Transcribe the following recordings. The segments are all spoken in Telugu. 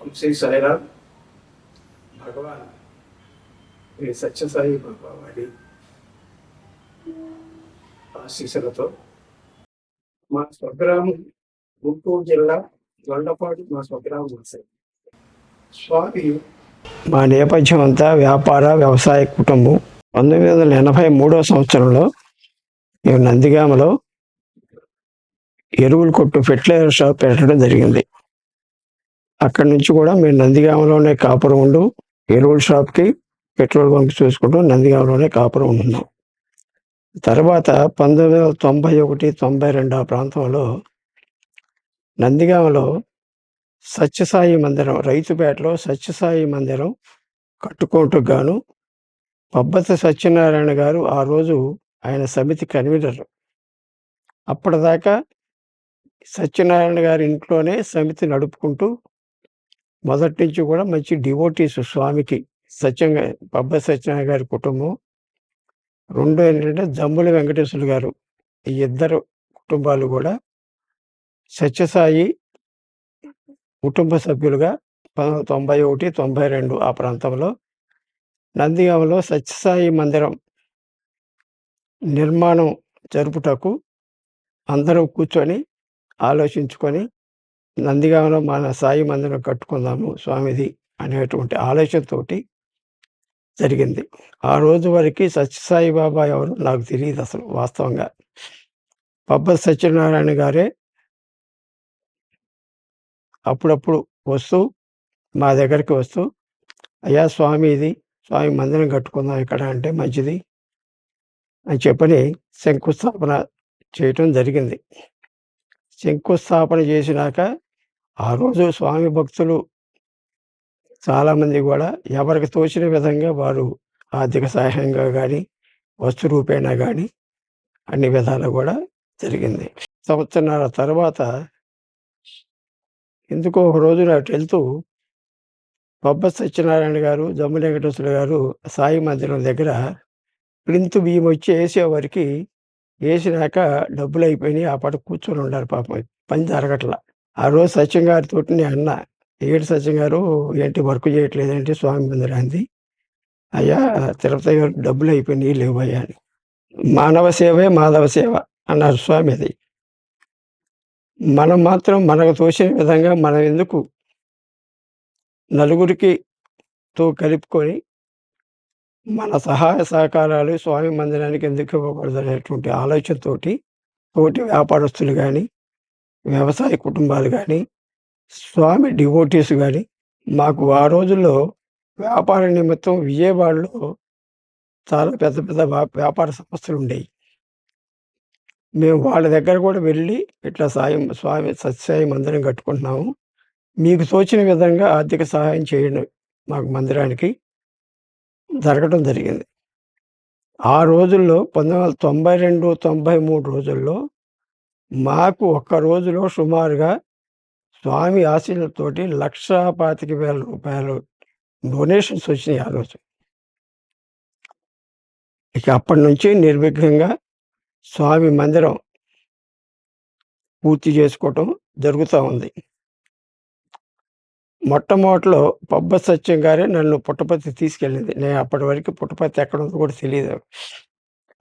శ్రీ సాయిరామ్. భగవాన్ శ్రీ సత్యసాయి బాబా వారి ఆశీస్సులతో మా స్వగ్రామం గుంటూరు జిల్లా దొండపాడు మా స్వగ్రామం. స్వామి మా నేపథ్యం అంతా వ్యాపార వ్యవసాయ కుటుంబం. 1983 సంవత్సరంలో మేము నందిగామలో ఎరువుల కొట్టు ఫెర్టిలైజర్ షాప్ పెట్టడం జరిగింది. అక్కడి నుంచి కూడా మేము నందిగామలోనే కాపురం ఉండు ఎరువుల షాప్కి పెట్రోల్ బంక్ చూసుకుంటూ నందిగామలోనే కాపురం ఉంటున్నాం. తర్వాత 1991-92 ఆ ప్రాంతంలో నందిగామలో సత్యసాయి మందిరం, రైతుపేటలో సత్యసాయి మందిరం కట్టుకోవటకు గాను పబ్బతి సత్యనారాయణ గారు ఆ రోజు ఆయన సమితి కన్వీనర్. అప్పటిదాకా సత్యనారాయణ గారి ఇంట్లోనే సమితి నడుపుకుంటూ మొదటి నుంచి కూడా మంచి డివోటీస్ స్వామికి. పబ్బతి సత్యనారాయణ గారి కుటుంబం. రెండో ఏంటంటే జంబుల వెంకటేశ్వర గారు, ఈ ఇద్దరు కుటుంబాలు కూడా సత్యసాయి కుటుంబ సభ్యులుగా 1991-92 ఆ ప్రాంతంలో నందిగామలో సత్యసాయి మందిరం నిర్మాణం జరుపుటకు అందరూ కూర్చొని ఆలోచించుకొని నందిగామలో మన సాయి మందిరం కట్టుకుందాము స్వామిది అనేటువంటి ఆలోచనతోటి జరిగింది. ఆ రోజు వరకు సత్యసాయి బాబా ఎవరు నాకు తెలియదు అసలు వాస్తవంగా. పబ్బతి సత్యనారాయణ గారే అప్పుడప్పుడు వస్తూ మా దగ్గరికి వస్తూ, అయ్యా స్వామి ఇది స్వామి మందిరం కట్టుకుందాం ఇక్కడ అంటే మంచిది అని చెప్పని శంకుస్థాపన చేయటం జరిగింది. శంకుస్థాపన చేసినాక ఆ రోజు స్వామి భక్తులు చాలామంది కూడా ఎవరికి తోచిన విధంగా వారు ఆర్థిక సహాయంగా కానీ వస్తు రూపేణా కానీ అన్ని విధాలు కూడా జరిగింది. సంవత్సరాల తర్వాత ఎందుకో ఒక రోజు అటు వెళ్తూ పబ్బతి సత్యనారాయణ గారు, జంబుల వెంకటేశ్వర గారు సాయి మందిరం దగ్గర ప్లింత్ బియ్యం వచ్చి వేసేవారికి వేసినాక డబ్బులు అయిపోయినాయి. ఆ పాట కూర్చొని ఉన్నారు పాపం, పని జరగట్లా. ఆ రోజు సత్యం గారితో నేను అన్నా, ఏడు సత్యం గారు ఏంటి వర్క్ చేయట్లేదంటే స్వామి మందిరాన్ని, అయ్యా తిరుపతి గారు డబ్బులు అయిపోయినాయి లేవయ్యా అని. మానవ సేవే మాధవ సేవ అన్నారు స్వామి. అది మనం మాత్రం మనకు తోచిన విధంగా మనం ఎందుకు నలుగురికి తో కలుపుకొని మన సహాయ సహకారాలు స్వామి మందిరానికి ఎందుకు ఇవ్వకూడదు అనేటువంటి ఆలోచనతోటి తోటి వ్యాపారస్తులు కానీ, వ్యవసాయ కుటుంబాలు కానీ, స్వామి డివోటీస్ కానీ, మాకు ఆ రోజుల్లో వ్యాపార నిమిత్తం విజయవాడలో చాలా పెద్ద పెద్ద వ్యాపార సంస్థలు ఉండేవి. మేము వాళ్ళ దగ్గర కూడా వెళ్ళి ఇట్లా స్వామి సత్యసాయి మందిరం కట్టుకుంటున్నాము, మీకు తోచిన విధంగా ఆర్థిక సహాయం చేయండి మాకు మందిరానికి జరగడం జరిగింది. ఆ రోజుల్లో 1992-93 రోజుల్లో మాకు ఒక్క రోజులో సుమారుగా స్వామి ఆశీస్సులతోటి 1,25,000 రూపాయలు డొనేషన్స్ వచ్చినాయి ఆ రోజు. ఇక అప్పటి నుంచి నిర్విఘ్నంగా స్వామి మందిరం పూర్తి చేసుకోవటం జరుగుతూ ఉంది. మొట్టమొదటిలో పబ్బతి సత్యం గారే నన్ను పుట్టపర్తి తీసుకెళ్ళింది. నేను అప్పటి వరకు పుట్టపర్తి ఎక్కడ ఉందో కూడా తెలియదు.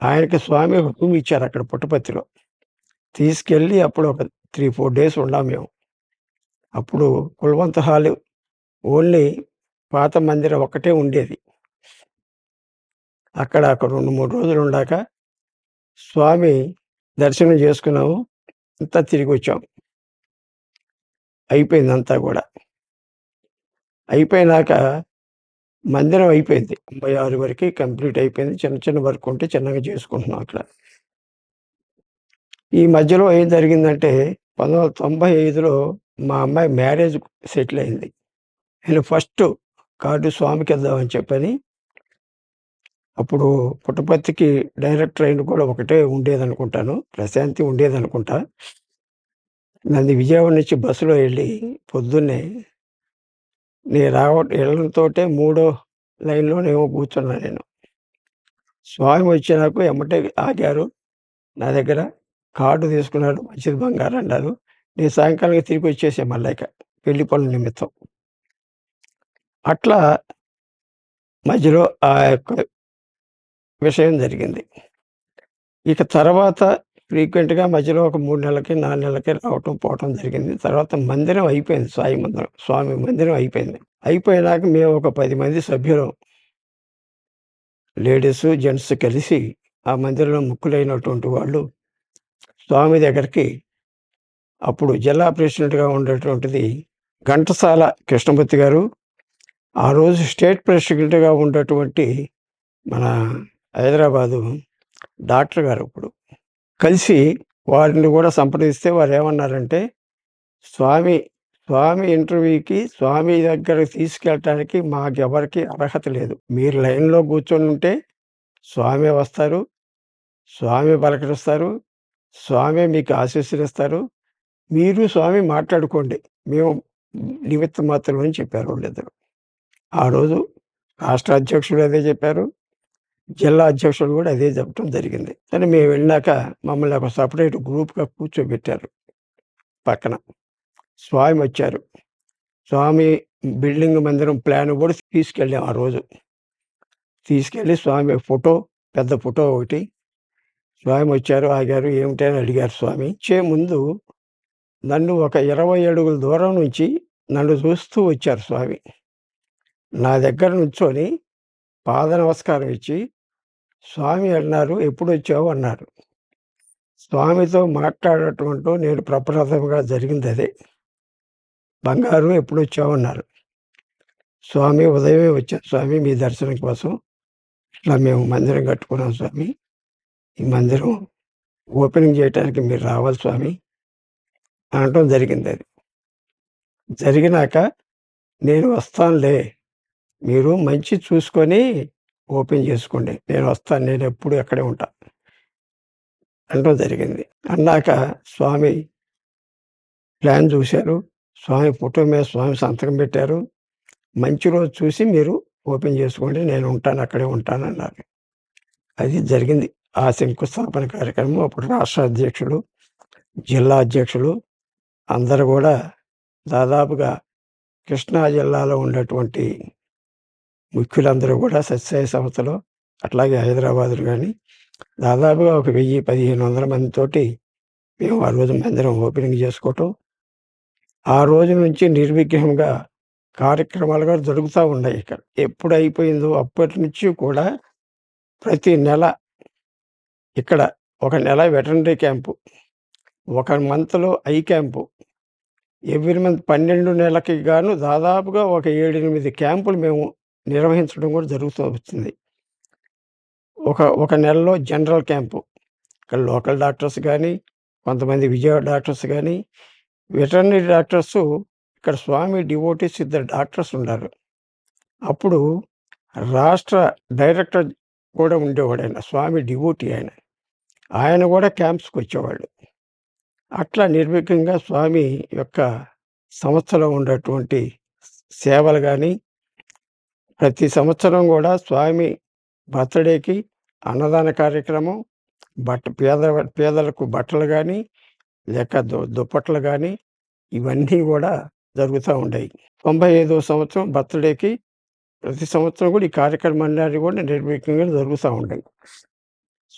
ఆయనకి స్వామి రూమ్ ఇచ్చారు అక్కడ పుట్టపర్తిలో. తీసుకెళ్ళి అప్పుడు ఒక 3-4 డేస్ ఉన్నాం మేము. అప్పుడు కుల్వంత్ హాల్ ఓన్లీ పాత మందిరం ఒక్కటే ఉండేది. అక్కడ ఒక 2-3 రోజులు ఉండాక స్వామి దర్శనం చేసుకున్నాము, అంతా తిరిగి వచ్చాం. అయిపోయిందంతా కూడా. అయిపోయినాక మందిరం అయిపోయింది, 96 వరకు కంప్లీట్ అయిపోయింది. చిన్న చిన్న వర్క్ ఉంటే చిన్నగా చేసుకుంటున్నాం అక్కడ. ఈ మధ్యలో ఏం జరిగిందంటే 1995లో మా అమ్మాయి మ్యారేజ్ సెటిల్ అయింది. నేను ఫస్ట్ కార్డు స్వామికి ఇద్దామని చెప్పని, అప్పుడు పుట్టపర్తికి డైరెక్ట్ ట్రైన్ కూడా ఒకటే ఉండేదనుకుంటాను, ప్రశాంతి ఉండేదనుకుంటా. నన్ను విజయవాడ నుంచి బస్సులో వెళ్ళి పొద్దున్నే నేను వెళ్ళడంతోటే 3వ లైన్లోనేమో కూర్చున్నా నేను. స్వామి వచ్చి నాకు ఎమ్మటే ఆగారు, నా దగ్గర కార్డు తీసుకున్నాడు, మంచిది బంగారు అన్నారు. నేను సాయంకాలం తిరిగి వచ్చేసా మళ్ళీ పెళ్లి పనుల నిమిత్తం. అట్లా మధ్యలో ఆ యొక్క విషయం జరిగింది. ఇక తర్వాత ఫ్రీక్వెంట్‌గా మధ్యలో ఒక 3 నెలలకి, 4 నెలలకి రావటం, పోవటం జరిగింది. తర్వాత మందిరం అయిపోయింది. సాయి మందిరం, స్వామి మందిరం అయిపోయింది. అయిపోయినాక మేము ఒక 10 మంది సభ్యులం లేడీసు, జెంట్స్ కలిసి ఆ మందిరంలో ముక్కులైనటువంటి వాళ్ళు స్వామి దగ్గరికి అప్పుడు జిల్లా ప్రెసిడెంట్‌గా ఉండేటువంటిది ఘంటసాల కృష్ణమూర్తి గారు, ఆ రోజు స్టేట్ ప్రెసిడెంట్‌గా ఉన్నటువంటి మన హైదరాబాదు డాక్టర్ గారు ఇప్పుడు కలిసి వారిని కూడా సంప్రదిస్తే వారేమన్నారంటే, స్వామి స్వామి ఇంటర్వ్యూకి స్వామి దగ్గరికి తీసుకెళ్ళటానికి మాకెవరికీ అర్హత లేదు. మీరు లైన్‌లో కూర్చొనుంటే స్వామే వస్తారు, స్వామి పలకరిస్తారు, స్వామే మీకు ఆశీస్సులిస్తారు. మీరు స్వామి మాట్లాడుకోండి. మేము నిమిత్త మాత్రులం అని చెప్పారు వాళ్ళిద్దరు. ఆ రోజు రాష్ట్ర అధ్యక్షుడు అదే చెప్పారు. జిల్లా అధ్యక్షుడు కూడా అదే చెప్పటం జరిగింది. కానీ మేము వెళ్ళినాక మమ్మల్ని ఒక సెపరేట్ గ్రూప్‌గా కూర్చోబెట్టారు పక్కన. స్వామి వచ్చారు. స్వామి బిల్డింగ్ మందిరం ప్లాన్ కూడా తీసుకెళ్ళాం ఆ రోజు. తీసుకెళ్ళి స్వామి ఫోటో, పెద్ద ఫోటో ఒకటి. స్వామి వచ్చారు, ఆగారు. ఏమిటి అని అడిగారు స్వామి. వచ్చే ముందు నన్ను ఒక 20 అడుగుల దూరం నుంచి నన్ను చూస్తూ వచ్చారు స్వామి. నా దగ్గర నుంచొని పాద నమస్కారం ఇచ్చి, స్వామి అన్నారు, "ఎప్పుడొచ్చావు?" అన్నారు. స్వామితో మాట్లాడటంలో నేను ప్రప్రథమంగా జరిగిందదే. "బంగారు ఎప్పుడొచ్చావు?" అన్నారు. స్వామి, "ఉదయమే వచ్చాను స్వామి మీ దర్శనం కోసం. ఇట్లా మేము మందిరం కట్టుకున్నాం స్వామి. ఈ మందిరం ఓపెనింగ్ చేయటానికి మీరు రావాలి స్వామి" అనటం జరిగిందది. జరిగినాక, "నేను వస్తానులే. మీరు మంచి చూసుకొని ఓపెన్ చేసుకోండి. నేను వస్తాను. నేనెప్పుడు అక్కడే ఉంటా" అనటం జరిగింది. అన్నాక స్వామి ప్లాన్ చూశారు. స్వామి ఫోటో మీద స్వామి సంతకం పెట్టారు. "మంచి రోజు చూసి మీరు ఓపెన్ చేసుకోండి. నేను ఉంటాను. అక్కడే ఉంటానన్నారు." అది జరిగింది. ఆ శంకుస్థాపన కార్యక్రమం. అప్పుడు రాష్ట్ర అధ్యక్షులు, జిల్లా అధ్యక్షులు అందరూ గూడా దాదాపుగా కృష్ణా జిల్లాలో ఉన్నటువంటి ముఖ్యులందరూ గూడా సత్యసాయి సంస్థలో, అట్లాగే హైదరాబాద్‌లో గాని దాదాపుగా ఒక 1000, 1500 మందితోటి మేము ఆ రోజు మందిరం ఓపెనింగ్ చేసుకోవటం. ఆ రోజు నుంచి నిర్విఘ్నంగా కార్యక్రమాలు కూడా జరుగుతా ఉన్నాయి ఇక్కడ. ఎప్పుడైపోయిందో అప్పటి నుంచి కూడా ప్రతి నెల ఇక్కడ ఒక నెల వెటర్నరీ క్యాంపు, ఒక మంత్‌లో ఐ క్యాంపు, ఎవ్రీ మంత్ 12 నెలలకి గాను దాదాపుగా ఒక 7, 8 క్యాంపులు మేము నిర్వహించడం కూడా జరుగుతూ వచ్చింది. ఒక నెలలో జనరల్ క్యాంపు. ఇక్కడ లోకల్ డాక్టర్స్ గానీ, కొంతమంది విజయవాడ డాక్టర్స్ గానీ, వెటర్నరీ డాక్టర్సు ఇక్కడ స్వామి డివోటీస్ ఇద్దరు డాక్టర్స్ ఉన్నారు. అప్పుడు రాష్ట్ర డైరెక్టర్ కూడా ఉండేవాడాయన. స్వామి డివోటీ ఆయన. ఆయన కూడా క్యాంప్స్‌కొచ్చేవాళ్ళు. అట్లా నిర్విఘ్నంగా స్వామి యొక్క సంస్థలో ఉండేటువంటి సేవలు గానీ, ప్రతి సంవత్సరం గూడా స్వామి బర్త్‌డేకి అన్నదాన కార్యక్రమం, పేదలకు బట్టలు గానీ, లేక దుప్పట్లు గానీ, ఇవన్నీ గూడా జరుగుతా ఉండేయి. 95వ సంవత్సరం బర్త్‌డేకి ప్రతి సంవత్సరం కూడా ఈ కార్యక్రమాలన్నీ కూడా నిర్విఘ్నంగా జరుగుతా ఉండేయి.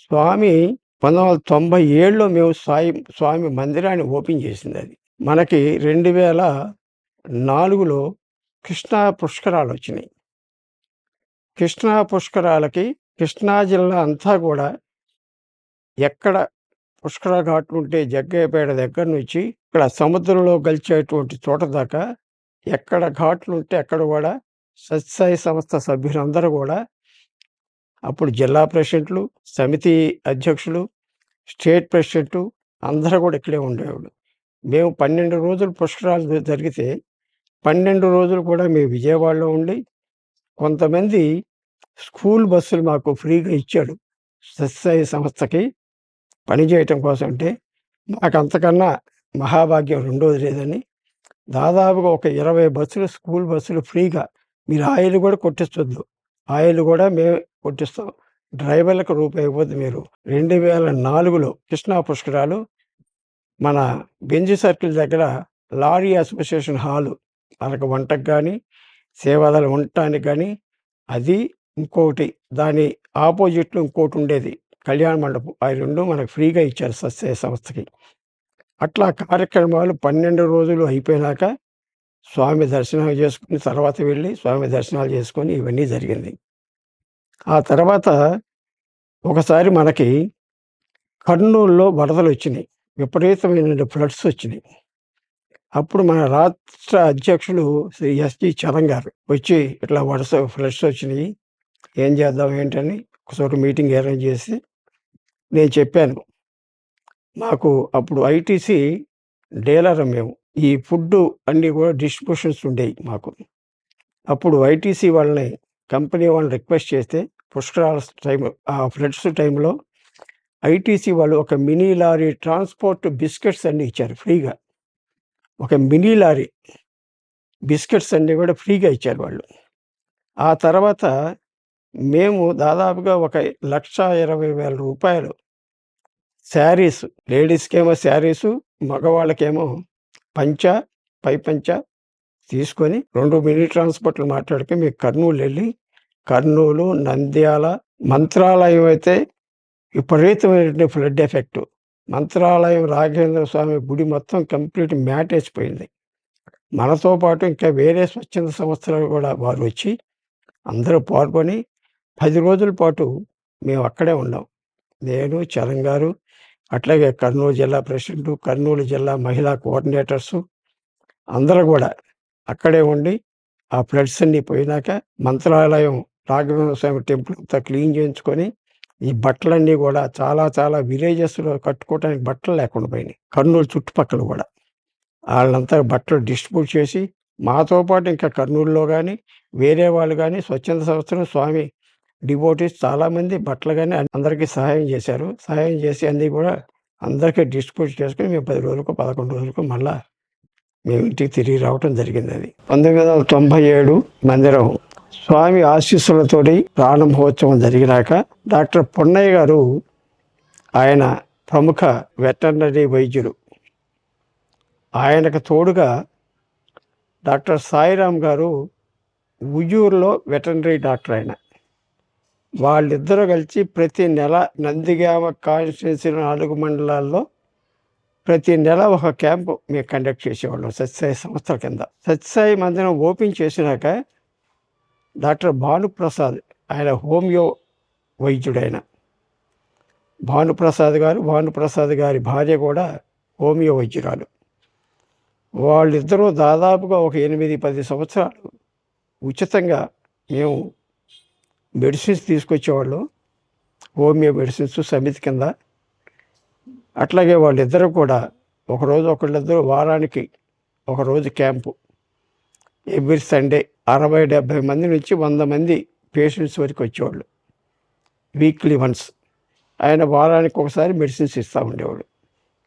స్వామి 1997లో మేము స్వామి మందిరాన్ని ఓపెన్ చేసిందది. మనకి 2004లో కృష్ణా పుష్కరాలొచ్చినాయి. కృష్ణా పుష్కరాలకి కృష్ణా జిల్లా అంతా గూడా ఎక్కడ పుష్కర ఘాట్లుంటే జగ్గయ్యపేట దగ్గర నుంచి ఇక్కడ సముద్రంలో కలిసేటువంటి చోట దాకా ఎక్కడ ఘాట్లుంటే అక్కడ గూడా సత్యసాయి సంస్థ సభ్యులందరూ గూడా అప్పుడు జిల్లా ప్రెసిడెంట్లు, సమితి అధ్యక్షులు, స్టేట్ ప్రెసిడెంటు అందరూ గూడా ఇక్కడే ఉండేవాళ్ళు. మేము 12 రోజులు పుష్కరాలు జరిగితే 12 రోజులు కూడా మేము విజయవాడలో ఉండి, కొంతమంది స్కూల్ బస్సులు మాకు ఫ్రీగా ఇచ్చాడు. సత్యసాయి సంస్థకి పనిచేయటం కోసం. అంటే మాకంతకన్నా మహాభాగ్యం రెండోది లేదని దాదాపుగా ఒక 20 బస్సులు, స్కూల్ బస్సులు ఫ్రీగా. మీరు ఆయిల్ కూడా కొట్టించొద్దు. ఆయిల్ కూడా మేమే కొట్టిస్తాం. డ్రైవర్లకు రూపాయి ఇవ్వద్దు మీరు. 2004లో కృష్ణా పుష్కరాలు మన బెంజ్ సర్కిల్ దగ్గర లారీ అసోసియేషన్ హాలు, మనకు వంటకు గానీ, సేవాదళం ఉండటానికి గానీ, అది ఇంకోటి దాని ఆపోజిట్‌లో ఇంకోటుండేది. కళ్యాణ మండపం. అయి 2 మనకు ఫ్రీగా ఇచ్చారు సత్యసాయి సంస్థకి. అట్లా కార్యక్రమాలు 12 రోజులు అయిపోయినాక స్వామి దర్శనం చేసుకొని, తర్వాత వెళ్ళి స్వామి దర్శనాలు చేసుకొని ఇవన్నీ జరిగింది. ఆ తర్వాత ఒకసారి మనకి కర్నూలులో వరదలొచ్చినియి. విపరీతమైన ఫ్లడ్స్ వచ్చినియి. అప్పుడు మన రాష్ట్ర అధ్యక్షులు శ్రీ ఎస్‌జి చలం గారు వచ్చి ఇట్లా ఫ్లడ్స్ వచ్చినియి. ఏం చేద్దాం ఏంటని ఒకచోట మీటింగ్ అరేంజ్ చేసి నేను చెప్పాను. మాకు అప్పుడు ఐటీసీ డీలర్ మేము. ఈ ఫుడ్డు అన్నీ కూడా డిస్ట్రిబ్యూషన్స్ ఉండేవి మాకు. అప్పుడు ఐటీసీ వాళ్ళని కంపెనీ వాళ్ళని రిక్వెస్ట్ చేస్తే పుష్కరాల టైమ్ ఆ ఫ్లడ్స్ టైంలో ఐటీసీ వాళ్ళు ఒక మినీ లారీ ట్రాన్స్‌పోర్ట్ బిస్కెట్స్ అన్నీ ఇచ్చారు ఫ్రీగా. ఒక మినీ లారీ బిస్కెట్స్ అన్నీ కూడా ఫ్రీగా ఇచ్చారు వాళ్ళు. ఆ తర్వాత మేము దాదాపుగా ఒక రూ. 1,20,000 శారీస్, లేడీస్‌కేమో శారీసు, మగవాళ్ళకేమో పంచ, పై పంచ తీసుకొని 2 మినీ ట్రాన్స్‌పోర్ట్‌లు మాట్లాడుకొని మేము కర్నూలెళ్ళి, కర్నూలు, నంద్యాల, మంత్రాలయం అయితే విపరీతమైనటువంటి ఫ్లడ్ ఎఫెక్టు. మంత్రాలయం రాఘవేంద్ర స్వామి గుడి మొత్తం కంప్లీట్ మ్యాటేసిపోయింది. మనతో పాటు ఇంకా వేరే స్వచ్ఛంద సంస్థలు కూడా వారు వచ్చి అందరూ పాల్గొని 10 రోజుల పాటు మేము అక్కడే ఉన్నాం. నేను, చలం గారు, అట్లాగే కర్నూలు జిల్లా ప్రెసిడెంటు, కర్నూలు జిల్లా మహిళా కోఆర్డినేటర్సు అందరూ కూడా అక్కడే ఉండి ఆ ఫ్లడ్స్ అన్నీ పోయినాక మంత్రాలయం రాఘవేంద్ర స్వామి టెంపుల్ అంతా క్లీన్ చేయించుకొని ఈ బట్టలన్నీ కూడా చాలా విలేజెస్‌లో కట్టుకోవటానికి బట్టలు లేకుండా పోయినాయి. కర్నూలు చుట్టుపక్కల కూడా. ఆళ్ళంతా బట్టలు డిస్ట్రిబ్యూట్ చేసి మాతో పాటు ఇంకా కర్నూలులో గానీ, వేరే వాళ్ళు గానీ స్వచ్ఛంద సంస్థలు స్వామి డివోటీస్ చాలామంది బట్టలు గానీ అందరికీ సహాయం చేశారు. సహాయం చేసి అన్నీ కూడా అందరికీ డిస్ట్రిబ్యూట్ చేసుకొని మేము 10 రోజులకో, 11 రోజులకో మళ్ళా మేము ఇంటికి తిరిగి రావటం జరిగిందది. 1997 మందిరం స్వామి ఆశీస్సులతోటి ప్రారంభోత్సవం జరిగినాక డాక్టర్ పొన్నయ్య గారు ఆయన ప్రముఖ వెటర్నరీ వైద్యులు. ఆయనకు తోడుగా డాక్టర్ సాయిరామ్ గారు ఉయ్యూరులో వెటర్నరీ డాక్టర్ ఆయన. వాళ్ళిద్దరూ కలిసి ప్రతి నెల నందిగామ కాన్స్టిట్యున్సీ 4 మండలాల్లో ప్రతి నెల ఒక క్యాంపు మేము కండక్ట్ చేసేవాళ్ళం సత్యసాయి సంస్థల కింద. సత్యసాయి మందిరం ఓపెన్ చేసినాక డాక్టర్ భానుప్రసాద్ ఆయన హోమియో వైద్యుడైన భానుప్రసాద్ గారి భార్య కూడా హోమియో వైద్యురాలు. వాళ్ళిద్దరూ దాదాపుగా ఒక 8-10 సంవత్సరాలు ఉచితంగా మేము మెడిసిన్స్ తీసుకొచ్చేవాళ్ళం. హోమియో మెడిసిన్స్ సమితి కింద. అట్లాగే వాళ్ళిద్దరూ కూడా ఒకళ్ళిద్దరూ వారానికి ఒకరోజు క్యాంపు. ఎవ్రీ సండే 60-70 మంది నుంచి 100 మంది పేషెంట్స్ వరకు వచ్చేవాళ్ళు. Weekly once. ఆయన వారానికి ఒకసారి మెడిసిన్స్ ఇస్తూ ఉండేవాడు.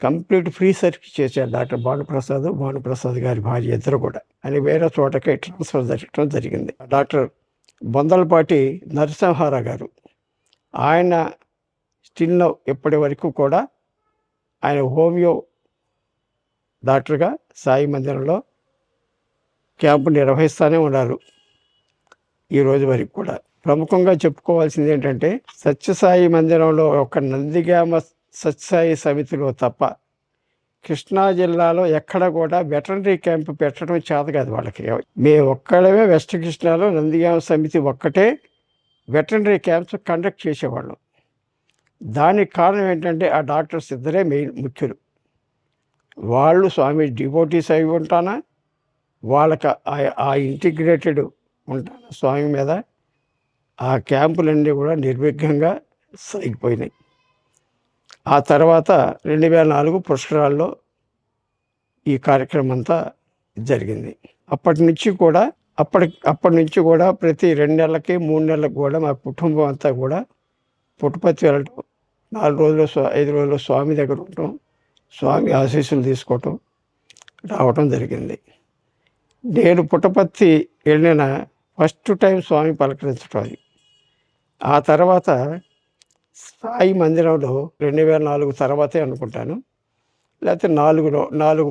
కంప్లీట్ ఫ్రీ సర్వీస్ చేశారు డాక్టర్ భానుప్రసాద్ గారి భార్య ఇద్దరు కూడా. అని వేరే చోటకి ట్రాన్స్ఫర్ జరగటం జరిగింది. డాక్టర్ బొందలపాటి నరసింహారావు గారు ఆయన స్టిల్లో ఇప్పటి వరకు కూడా ఆయన హోమియో డాక్టర్గా సాయి మందిరంలో క్యాంపు నిర్వహిస్తూనే ఉన్నారు ఈ రోజు వరకు కూడా. ప్రముఖంగా చెప్పుకోవాల్సింది ఏంటంటే సత్యసాయి మందిరంలో ఒక నందిగామ సత్యసాయి సమితిలో తప్ప కృష్ణా జిల్లాలో ఎక్కడ కూడా వెటర్నరీ క్యాంపు పెట్టడం చేత కాదు వాళ్ళకి. మేము ఒక్కడమే వెస్ట్ కృష్ణాలో నందిగామ సమితి ఒక్కటే వెటర్నరీ క్యాంప్స్ కండక్ట్ చేసేవాళ్ళం. దానికి కారణం ఏంటంటే ఆ డాక్టర్స్ ఇద్దరే ముఖ్యులు. వాళ్ళు స్వామి డివోటీస్ అయి ఉంటానా, వాళ్ళకి ఆ ఇంటిగ్రేటెడ్ ఉంటానా స్వామి మీద. ఆ క్యాంపులన్నీ కూడా నిర్విఘ్నంగా సాగిపోయినాయి. ఆ తర్వాత 2004 పుష్కరాల్లో ఈ కార్యక్రమం అంతా జరిగింది. అప్పటి నుంచి కూడా ప్రతి 2 నెలలకి 3 నెలలకు కూడా మా కుటుంబం అంతా కూడా పుట్టపర్తి వెళ్ళటం, 4 రోజులు 5 రోజులు స్వామి దగ్గర ఉండటం, స్వామి ఆశీస్సులు తీసుకోవటం, రావటం జరిగింది. నేను పుట్టపర్తి వెళ్ళిన ఫస్ట్ టైం స్వామి పలకరించడం అది. ఆ తర్వాత సాయి మందిరంలో 2004 తర్వాతే అనుకుంటాను, లేకపోతే 4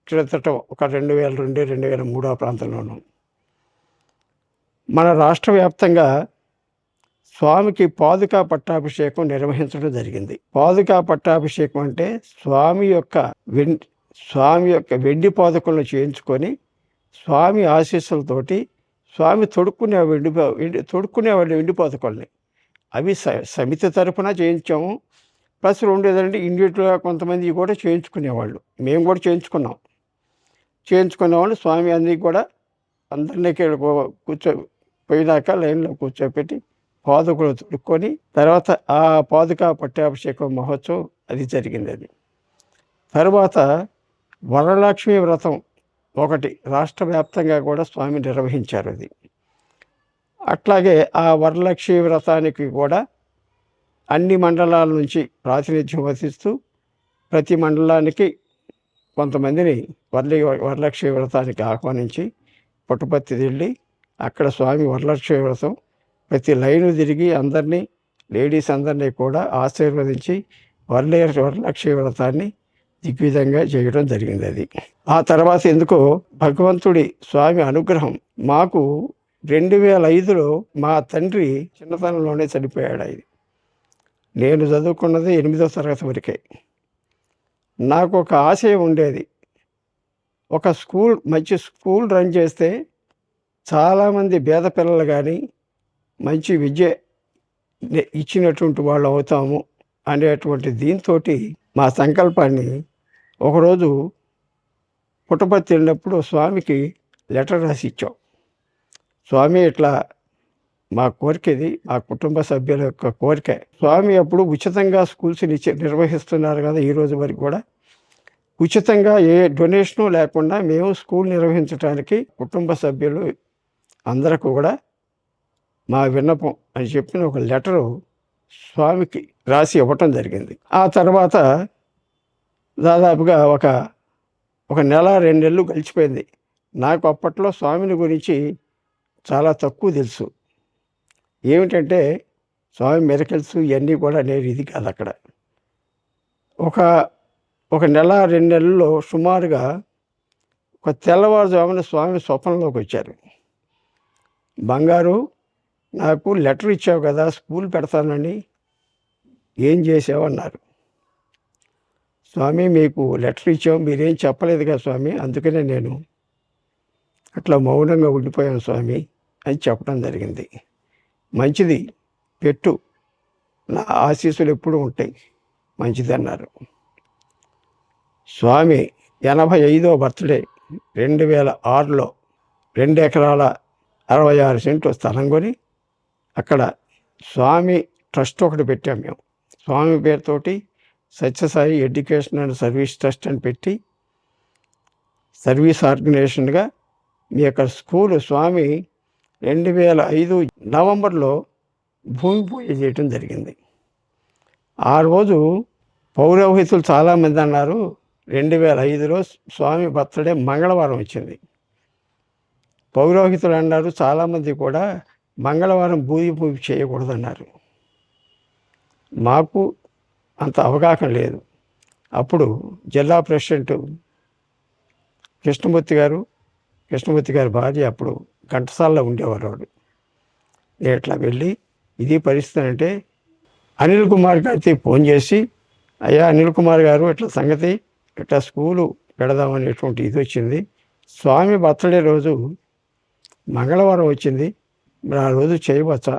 క్రితటం ఒక 2002, 2003 ఆ ప్రాంతంలోనూ మన రాష్ట్ర వ్యాప్తంగా స్వామికి పాదుకా పట్టాభిషేకం నిర్వహించడం జరిగింది. పాదుకా పట్టాభిషేకం అంటే స్వామి యొక్క వెండి పాదుకలను చేయించుకొని స్వామి ఆశీస్సులతోటి స్వామి తొడుక్కునే వెండి పాదుకల్ని అవి సమితి తరపున చేయించాము. ప్లస్ రెండేదంటే ఇండివిజువల్గా కొంతమంది కూడా చేయించుకునేవాళ్ళు. మేము కూడా చేయించుకునేవాళ్ళు. స్వామి అందరినీ పోయినాక లైన్లో కూర్చోపెట్టి పాదుకలు తొడుక్కొని తర్వాత ఆ పాదుకా పట్టాభిషేకం మహోత్సవం అది జరిగింది. తర్వాత వరలక్ష్మి వ్రతం ఒకటి రాష్ట్ర వ్యాప్తంగా కూడా స్వామి నిర్వహించారు. అది అట్లాగే ఆ వరలక్ష్మి వ్రతానికి కూడా అన్ని మండలాల నుంచి ప్రాతినిధ్యం వహిస్తూ ప్రతి మండలానికి కొంతమందిని వరలక్ష్మి వ్రతానికి ఆహ్వానించి పుట్టపర్తి వెళ్ళి అక్కడ స్వామి వరలక్ష్మి వ్రతం ప్రతి లైను తిరిగి లేడీస్ అందరినీ కూడా ఆశీర్వదించి వరలక్ష్మి వ్రతాన్ని దిగ్విజంగా చేయడం జరిగింది. అది ఆ తర్వాత ఎందుకో భగవంతుడి స్వామి అనుగ్రహం మాకు 2005లో మా తండ్రి చిన్నతనంలోనే చనిపోయాడు. నేను చదువుకున్నది 8వ తరగతి వరకే. నాకు ఒక ఆశయం ఉండేది, ఒక మంచి స్కూల్ రన్ చేస్తే చాలామంది పేద పిల్లలు కానీ మంచి విద్య ఇచ్చినటువంటి వాళ్ళు అవుతాము అనేటువంటి దీంతో మా సంకల్పాన్ని ఒకరోజు పుట్టపర్తి వెళ్ళినప్పుడు స్వామికి లెటర్ రాసి ఇచ్చాం. స్వామి ఇట్లా మా కోరిక ఇది, మా కుటుంబ సభ్యుల యొక్క కోరిక. స్వామి అప్పుడు ఉచితంగా స్కూల్స్ నిర్వహిస్తున్నారు కదా, ఈ రోజు వరకు కూడా ఉచితంగా ఏ డొనేషను లేకుండా మేము స్కూల్ నిర్వహించడానికి కుటుంబ సభ్యులు అందరికీ కూడా మా విన్నపం అని చెప్పిన ఒక లెటరు స్వామికి రాసి ఇవ్వటం జరిగింది. ఆ తర్వాత దాదాపుగా ఒక నెల 2 నెలలు గడిచిపోయింది. నాకు అప్పట్లో స్వామిని గురించి చాలా తక్కువ తెలుసు. ఏమిటంటే స్వామి మిరకల్స్ ఇవన్నీ కూడా నేను ఇది కాదు. అక్కడ ఒక నెల 2 నెలల్లో సుమారుగా ఒక తెల్లవారుజామున స్వామి స్వప్నంలోకి వచ్చారు. బంగారు, నాకు లెటర్ ఇచ్చావు కదా స్కూల్ పెడతానని, ఏం చేసావు అన్నారు. స్వామి మీకు లెటర్ ఇచ్చాము, మీరేం చెప్పలేదు కదా స్వామి, అందుకనే నేను అట్లా మౌనంగా ఉండిపోయాను స్వామి అని చెప్పడం జరిగింది. మంచిది, పెట్టు, నా ఆశీస్సులు ఎప్పుడూ ఉంటాయి, మంచిది అన్నారు. స్వామి 85వ బర్త్డే 2006లో 2 ఎకరాల 66 సెంట్లు స్థలం కొని అక్కడ స్వామి ట్రస్ట్ ఒకటి పెట్టాం. మేము స్వామి పేరుతోటి Sathya Sai education and service trust అని పెట్టి సర్వీస్ ఆర్గనైజేషన్గా మీ యొక్క స్కూలు స్వామి 2005 నవంబర్లో భూమి పూజ చేయటం జరిగింది. ఆ రోజు పౌరోహితులు చాలామంది అన్నారు, 2005లో స్వామి బర్త్డే మంగళవారం వచ్చింది. పౌరోహితులు అన్నారు చాలామంది కూడా మంగళవారం భూమి పూజ చేయకూడదన్నారు. మాకు అంత అవగాహన లేదు. అప్పుడు జిల్లా ప్రెసిడెంట్ కృష్ణమూర్తి గారి భార్య అప్పుడు ఘంటసాలలో ఉండేవారు. నేను ఇట్లా వెళ్ళి ఇది పరిస్థితి అంటే అనిల్ కుమార్ గారికి ఫోన్ చేసి, అయ్యా అనిల్ కుమార్ గారు ఇట్లా సంగతి, ఇట్లా స్కూలు పెడదామనేటువంటి ఇది వచ్చింది, స్వామి బర్త్డే రోజు మంగళవారం వచ్చింది, మరి ఆ రోజు చేయవచ్చా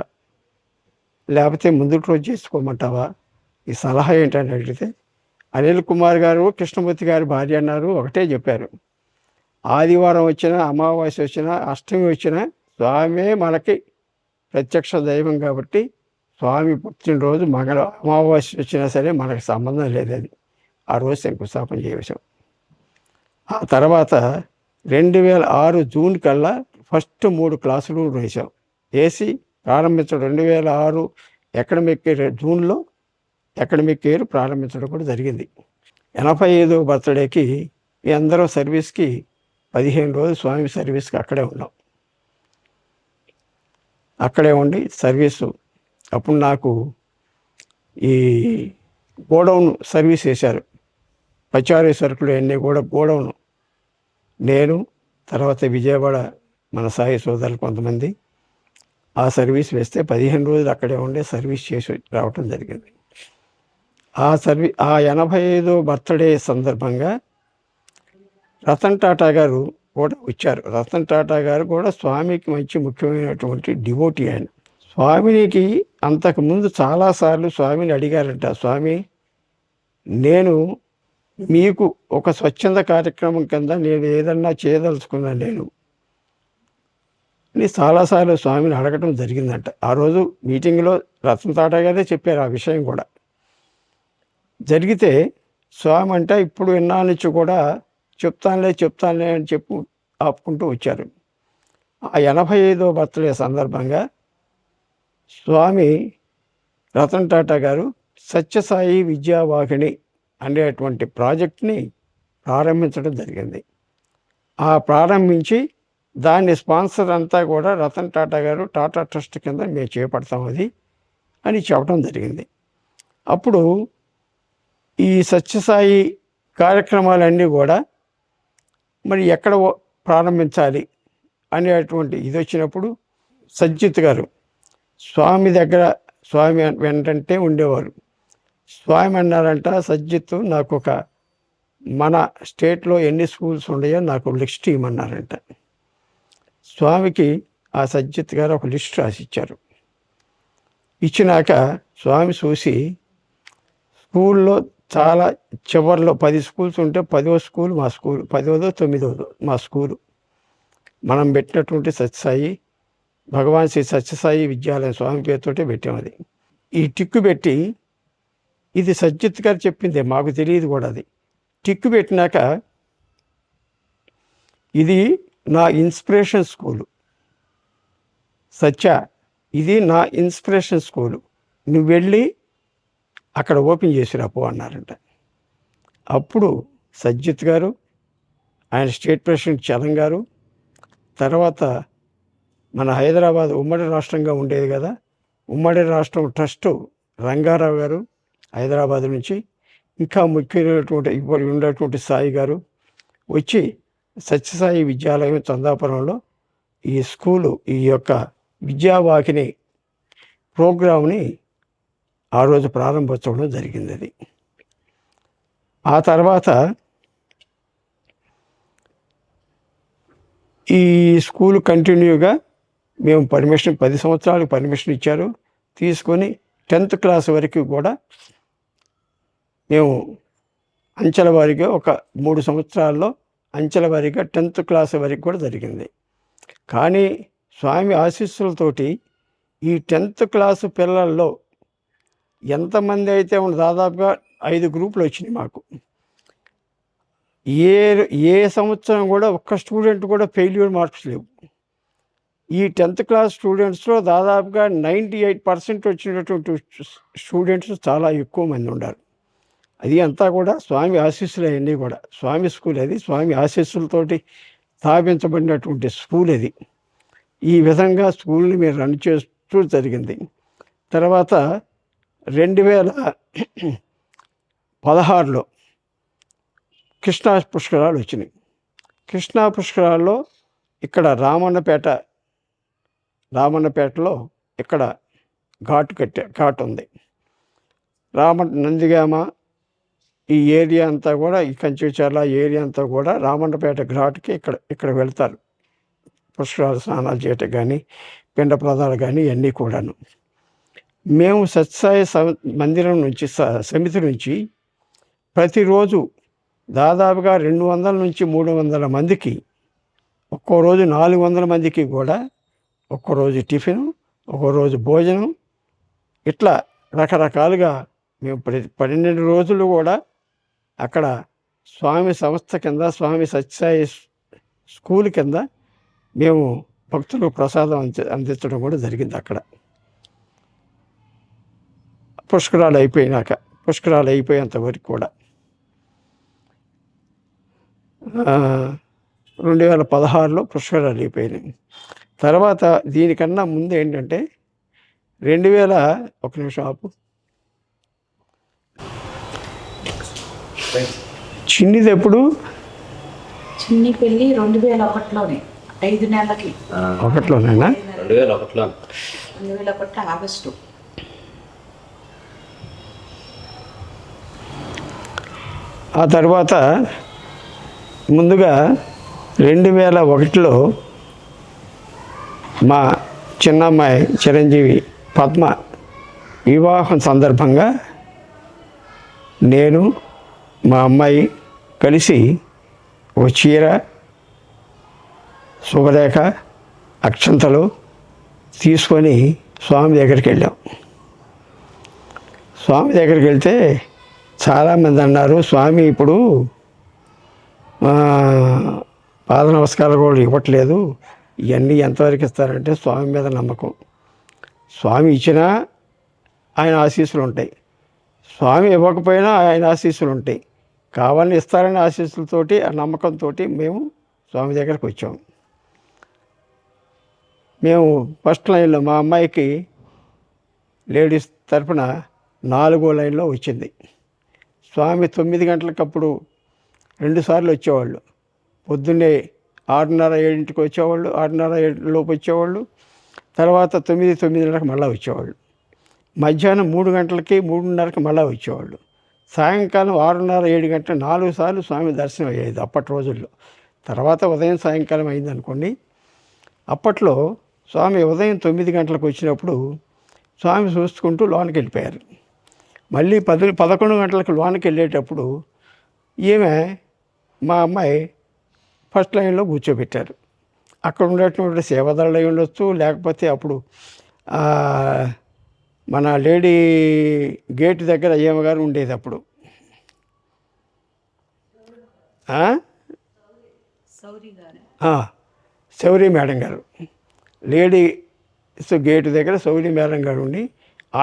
లేకపోతే ముందుటి రోజు చేసుకోమంటావా, ఈ సలహా ఏంటని అడిగితే అనిల్ కుమార్ గారు కృష్ణమూర్తి గారి భార్య అన్నారు, ఒకటే చెప్పారు, ఆదివారం వచ్చినా అమావాస్య వచ్చినా అష్టమి వచ్చినా స్వామే మనకి ప్రత్యక్ష దైవం కాబట్టి స్వామి పుట్టినరోజు అమావాస్య వచ్చినా సరే మనకు సంబంధం లేదని ఆ రోజు శంకుస్థాపన చేసాం. ఆ తర్వాత 2006 జూన్ కల్లా ఫస్ట్ 3 క్లాస్ రూమ్ వేసాం. వేసి ప్రారంభించడం 2006 అకాడమిక్ జూన్లో అకాడమిక్ ఇయర్ ప్రారంభించడం కూడా జరిగింది. 85వ బర్త్డేకి మీ అందరూ సర్వీస్కి 15 రోజులు స్వామి సర్వీస్కి అక్కడే ఉన్నాం. అక్కడే ఉండి సర్వీసు అప్పుడు నాకు ఈ గోడౌన్ సర్వీస్ వేశారు. పచారీ సరుకులు అన్నీ కూడా గోడౌన్, నేను తర్వాత విజయవాడ మన సాయి సోదరులు కొంతమంది ఆ సర్వీస్ వేస్తే 15 రోజులు అక్కడే ఉండే సర్వీస్ చేసి రావటం జరిగింది. ఆ 85వ బర్త్డే సందర్భంగా రతన్ టాటా గారు కూడా వచ్చారు. రతన్ టాటా గారు కూడా స్వామికి మంచి ముఖ్యమైనటువంటి డివోటీ ఆయన. స్వామికి అంతకుముందు చాలాసార్లు స్వామిని అడిగారంట, స్వామి నేను మీకు ఒక స్వచ్ఛంద కార్యక్రమం కింద నేను ఏదన్నా చేయదలుచుకున్నాను నేను అని చాలాసార్లు స్వామిని అడగటం జరిగిందంట. ఆ రోజు మీటింగ్లో రతన్ టాటా గారే చెప్పారు ఆ విషయం కూడా. జరిగితే స్వామి అంటే ఇప్పుడు విన్నా నుంచి కూడా చెప్తానులే అని ఆపుకుంటూ వచ్చారు. ఆ 85వ బర్త్డే సందర్భంగా స్వామి రతన్ టాటా గారు సత్యసాయి విద్యావాహిని అనేటువంటి ప్రాజెక్ట్ని ప్రారంభించడం జరిగింది. ఆ ప్రారంభించి దాన్ని స్పాన్సర్ అంతా కూడా రతన్ టాటా గారు టాటా ట్రస్ట్ కింద మేము చేపడతాం అది అని చెప్పడం జరిగింది. అప్పుడు ఈ సత్యసాయి కార్యక్రమాలన్నీ కూడా మరి ఎక్కడ ప్రారంభించాలి అనేటువంటి ఇది వచ్చినప్పుడు సజ్జిత్ గారు స్వామి దగ్గర స్వామి వెంటంటే ఉండేవారు. స్వామి అన్నారంట, సజ్జిత్ నాకు ఒక మన స్టేట్లో ఎన్ని స్కూల్స్ ఉన్నాయో నాకు లిస్ట్ ఇవ్వమన్నారంట. స్వామికి ఆ సజ్జిత్ గారు ఒక లిస్ట్ రాసిచ్చారు. ఇచ్చినాక స్వామి చూసి స్కూల్లో చాలా చివరిలో 10 స్కూల్స్ ఉంటే 10వ స్కూల్ మా స్కూల్, 10వదో 9వదో మా స్కూలు మనం పెట్టినటువంటి సత్యసాయి భగవాన్ శ్రీ సత్యసాయి విద్యాలయం స్వామి పేరుతోటే పెట్టాం. అది ఈ టిక్కు పెట్టి, ఇది సజ్జిత్ గారు చెప్పిందే, మాకు తెలియదు కూడా. అది టిక్కు పెట్టినాక ఇది నా ఇన్స్పిరేషన్ స్కూలు సత్య, ఇది నా ఇన్స్పిరేషన్ స్కూలు, నువ్వు వెళ్ళి అక్కడ ఓపెన్ చేసి రాపో అన్నారంట. అప్పుడు సజ్జిత్ గారు, ఆయన స్టేట్ ప్రెసిడెంట్ చలం గారు, తర్వాత మన హైదరాబాద్ ఉమ్మడి రాష్ట్రంగా ఉండేది కదా, ఉమ్మడి రాష్ట్రం ట్రస్టు రంగారావు గారు హైదరాబాద్ నుంచి, ఇంకా ముఖ్యమైనటువంటి ఇప్పుడు ఉండేటువంటి సాయి గారు వచ్చి సత్యసాయి విద్యాలయం చందాపురంలో ఈ స్కూలు, ఈ యొక్క విద్యావాహిని ప్రోగ్రామ్ని ఆ రోజు ప్రారంభోత్సవం జరిగింది. అది ఆ తర్వాత ఈ స్కూల్ కంటిన్యూగా మేము పర్మిషన్ 10 సంవత్సరాలకు పర్మిషన్ ఇచ్చారు. తీసుకొని 10th క్లాస్ వరకు కూడా మేము అంచెల వారీగా ఒక 3 సంవత్సరాల్లో అంచెల వారీగా 10th క్లాస్ వరకు కూడా జరిగింది. కానీ స్వామి ఆశీస్సులతోటి ఈ 10th క్లాసు పిల్లల్లో ఎంతమంది అయితే దాదాపుగా 5 గ్రూపులు వచ్చినాయి మాకు. ఏ సంవత్సరం కూడా ఒక్క స్టూడెంట్ కూడా ఫెయిల్యూర్ మార్క్స్ లేవు. ఈ 10th క్లాస్ స్టూడెంట్స్లో దాదాపుగా 98% వచ్చినటువంటి స్టూడెంట్స్ చాలా ఎక్కువ మంది ఉన్నారు. అది అంతా కూడా స్వామి ఆశీస్సులు అవన్నీ కూడా. స్వామి స్కూల్ అది, స్వామి ఆశీస్సులతోటి స్థాపించబడినటువంటి స్కూల్ అది. ఈ విధంగా స్కూల్ని మేము రన్ చేస్తూ జరిగింది. తర్వాత 2016లో కృష్ణా పుష్కరాలు వచ్చినాయి. కృష్ణా పుష్కరాల్లో ఇక్కడ రామన్నపేటలో ఇక్కడ ఘాట్ ఉంది. నందిగామ ఈ ఏరియా అంతా కూడా, ఈ కంచిచర్ల ఏరియా అంతా కూడా రామన్నపేట ఘాట్కి ఇక్కడ వెళ్తారు పుష్కరాలు స్నానాలు చేయటం కానీ, పిండ ప్రదాలు కానీ ఇవన్నీ కూడాను. మేము సత్యసాయి మందిరం నుంచి సమితి నుంచి ప్రతిరోజు దాదాపుగా 200 నుంచి 300 మందికి, ఒక్కో రోజు 400 మందికి కూడా ఒక్కరోజు టిఫిన్, ఒక్కరోజు భోజనం, ఇట్లా రకరకాలుగా మేము 12 రోజులు కూడా అక్కడ స్వామి సంస్థ కింద, స్వామి సత్యసాయి స్కూల్ కింద మేము భక్తులకు ప్రసాదం అందించడం కూడా జరిగింది. అక్కడ పుష్కరాలు అయిపోయేంత వరకు కూడా 2016లో పుష్కరాలు అయిపోయినాయి. తర్వాత దీనికన్నా ముందు ఏంటంటే 1 నిమిషం ఆపు. చిన్నిది ఎప్పుడు? చిన్ని పెళ్ళి 2001లోనే 5 నెలలకి. ఒకటిలోనేనా? 2001 ఆగస్టు. ఆ తర్వాత ముందుగా 2001లో మా చిన్నమ్మాయి చిరంజీవి పద్మ వివాహం సందర్భంగా నేను మా అమ్మాయి కలిసి ఒక చీర, శుభలేఖ, అక్షంతలు తీసుకొని స్వామి దగ్గరికి వెళ్ళాం. స్వామి దగ్గరికి వెళ్తే చాలామంది అన్నారు, స్వామి ఇప్పుడు పాద నమస్కారాలు కూడా ఇవ్వట్లేదు, ఇవన్నీ ఎంతవరకు ఇస్తారంటే స్వామి మీద నమ్మకం. స్వామి ఇచ్చినా ఆయన ఆశీస్సులు ఉంటాయి, స్వామి ఇవ్వకపోయినా ఆయన ఆశీస్సులు ఉంటాయి. కావాలని ఇస్తారనే ఆశీస్సులతోటి, ఆ నమ్మకంతో మేము స్వామి దగ్గరికి వచ్చాము. మేము ఫస్ట్ లైన్లో మా అమ్మాయికి లేడీస్ తరఫున 4వ లైన్లో వచ్చింది. స్వామి 9 గంటలకప్పుడు 2 సార్లు వచ్చేవాళ్ళు. పొద్దున్నే 6:30, 7ంటికి వచ్చేవాళ్ళు, 6:30, 7 లోపు వచ్చేవాళ్ళు. తర్వాత 9, 9:30కి మళ్ళీ వచ్చేవాళ్ళు. మధ్యాహ్నం 3 గంటలకి, 3:30కి మళ్ళీ వచ్చేవాళ్ళు. సాయంకాలం 6:30, 7 గంటల 4 సార్లు స్వామి దర్శనం అయ్యేది అప్పటి రోజుల్లో. తర్వాత ఉదయం సాయంకాలం అయిందనుకోండి. అప్పట్లో స్వామి ఉదయం 9 గంటలకు వచ్చినప్పుడు స్వామి చూసుకుంటూ లోనికి వెళ్ళిపోయారు. మళ్ళీ 11 గంటలకు లోనికి వెళ్ళేటప్పుడు ఈమె మా అమ్మాయి ఫస్ట్ లైన్లో కూర్చోబెట్టారు. అక్కడ ఉండేటువంటి సేవదారులు అయి ఉండొచ్చు, లేకపోతే అప్పుడు మన లేడీ గేట్ దగ్గర అయ్యమ్మగారు ఉండేది అప్పుడు. శౌరి మేడం గారు, లేడీస్ గేటు దగ్గర శౌరి మేడం గారు ఉండి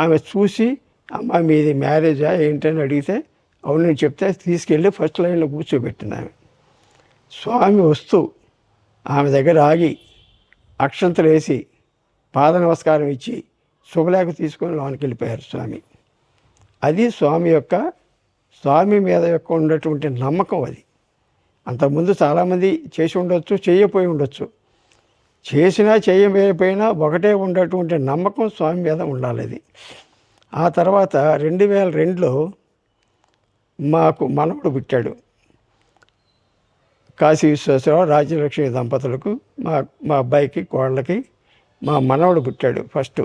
ఆమె చూసి, అమ్మ మీది మ్యారేజా ఏంటని అడిగితే అవునని చెప్తే తీసుకెళ్ళి ఫస్ట్ లైన్లో కూర్చోబెట్టింది ఆమె. స్వామి వస్తూ ఆమె దగ్గర ఆగి అక్షంతలు వేసి పాద నమస్కారం ఇచ్చి శుభలేఖ తీసుకొని లోనికి వెళ్ళిపోయారు స్వామి. అది స్వామి మీద ఉన్నటువంటి నమ్మకం. అది అంతకుముందు చాలామంది చేసి ఉండొచ్చు, చేయకపోయి ఉండొచ్చు. చేసినా చేయకపోయినా ఒకటే ఉండేటువంటి నమ్మకం స్వామి మీద ఉండాలి. అది ఆ తర్వాత 2002లో మాకు మనవడు పుట్టాడు. కాశీ విశ్వేశ్వరరావు, రాజ్యలక్ష్మి దంపతులకు మా అబ్బాయికి, కోళ్ళకి మా మనవడు పుట్టాడు. ఫస్ట్